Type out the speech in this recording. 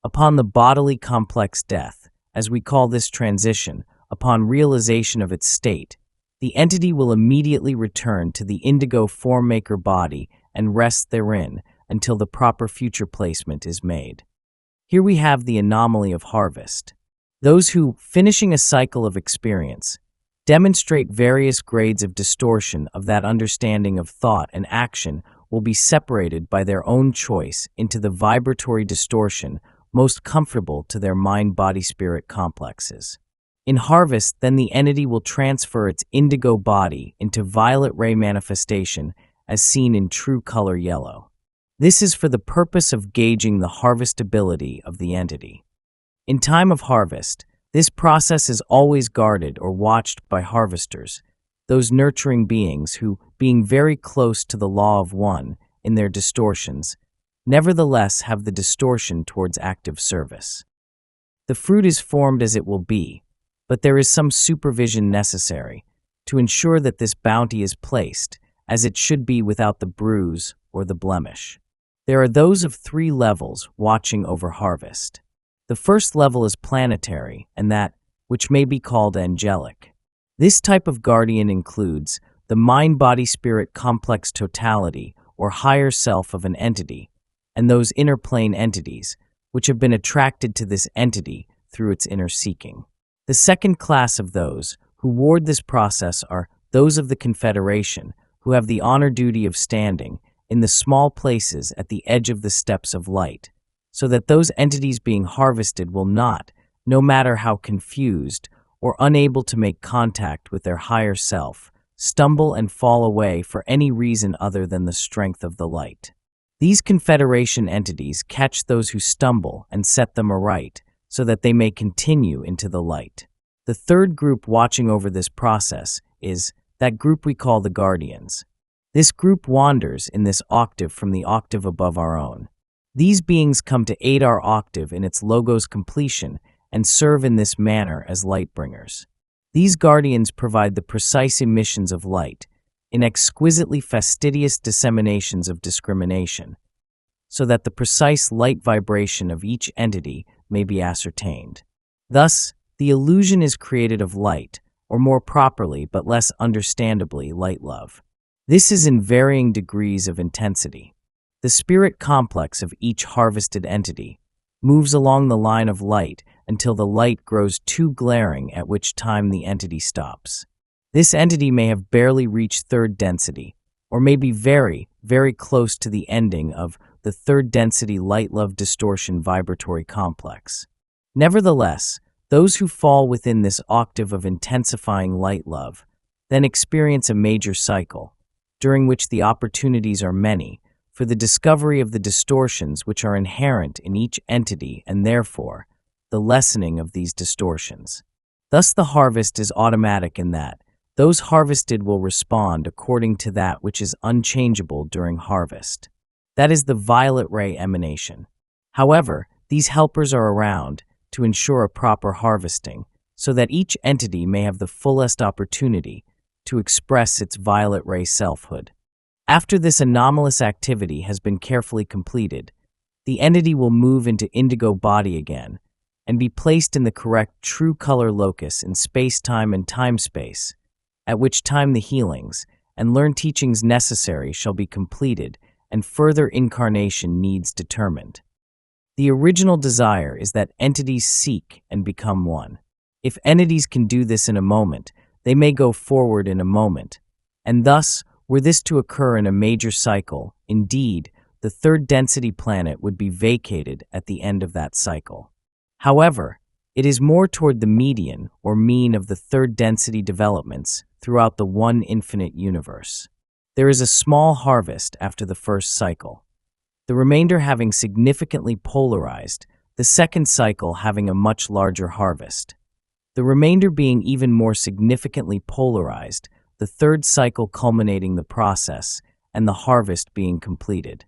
Upon the bodily complex death, as we call this transition, upon realization of its state, the entity will immediately return to the indigo form-maker body and rest therein until the proper future placement is made. Here we have the anomaly of harvest. Those who, finishing a cycle of experience, demonstrate various grades of distortion of that understanding of thought and action will be separated by their own choice into the vibratory distortion most comfortable to their mind-body-spirit complexes. In harvest, then the entity will transfer its indigo body into violet ray manifestation as seen in true color yellow. This is for the purpose of gauging the harvestability of the entity. In time of harvest, this process is always guarded or watched by harvesters, those nurturing beings who, being very close to the law of one in their distortions, nevertheless have the distortion towards active service. The fruit is formed as it will be, but there is some supervision necessary to ensure that this bounty is placed as it should be without the bruise or the blemish. There are those of 3 levels watching over harvest. The first level is planetary, and that which may be called angelic. This type of guardian includes the mind-body-spirit complex totality or higher self of an entity, and those inner plane entities, which have been attracted to this entity through its inner seeking. The second class of those who ward this process are those of the Confederation, who have the honor duty of standing in the small places at the edge of the steps of light, so that those entities being harvested will not, no matter how confused or unable to make contact with their higher self, stumble and fall away for any reason other than the strength of the light. These Confederation entities catch those who stumble and set them aright, so that they may continue into the light. The third group watching over this process is that group we call the Guardians. This group wanders in this octave from the octave above our own. These beings come to aid our octave in its logo's completion and serve in this manner as light bringers. These Guardians provide the precise emissions of light in exquisitely fastidious disseminations of discrimination, so that the precise light vibration of each entity may be ascertained. Thus, the illusion is created of light, or more properly but less understandably, light love. This is in varying degrees of intensity. The spirit complex of each harvested entity moves along the line of light until the light grows too glaring, at which time the entity stops. This entity may have barely reached third density, or may be very, very close to the ending of the third density light-love distortion vibratory complex. Nevertheless, those who fall within this octave of intensifying light-love then experience a major cycle, during which the opportunities are many, for the discovery of the distortions which are inherent in each entity and therefore the lessening of these distortions. Thus the harvest is automatic in that those harvested will respond according to that which is unchangeable during harvest. That is the violet ray emanation. However, these helpers are around to ensure a proper harvesting, so that each entity may have the fullest opportunity to express its violet ray selfhood. After this anomalous activity has been carefully completed, the entity will move into indigo body again and be placed in the correct true color locus in space-time and time-space, at which time the healings and learned teachings necessary shall be completed and further incarnation needs determined. The original desire is that entities seek and become one. If entities can do this in a moment, they may go forward in a moment, and thus, were this to occur in a major cycle, indeed, the third density planet would be vacated at the end of that cycle. However, it is more toward the median or mean of the third density developments throughout the one infinite universe. There is a small harvest after the first cycle, the remainder having significantly polarized, the second cycle having a much larger harvest. The remainder being even more significantly polarized, the third cycle culminating the process, and the harvest being completed.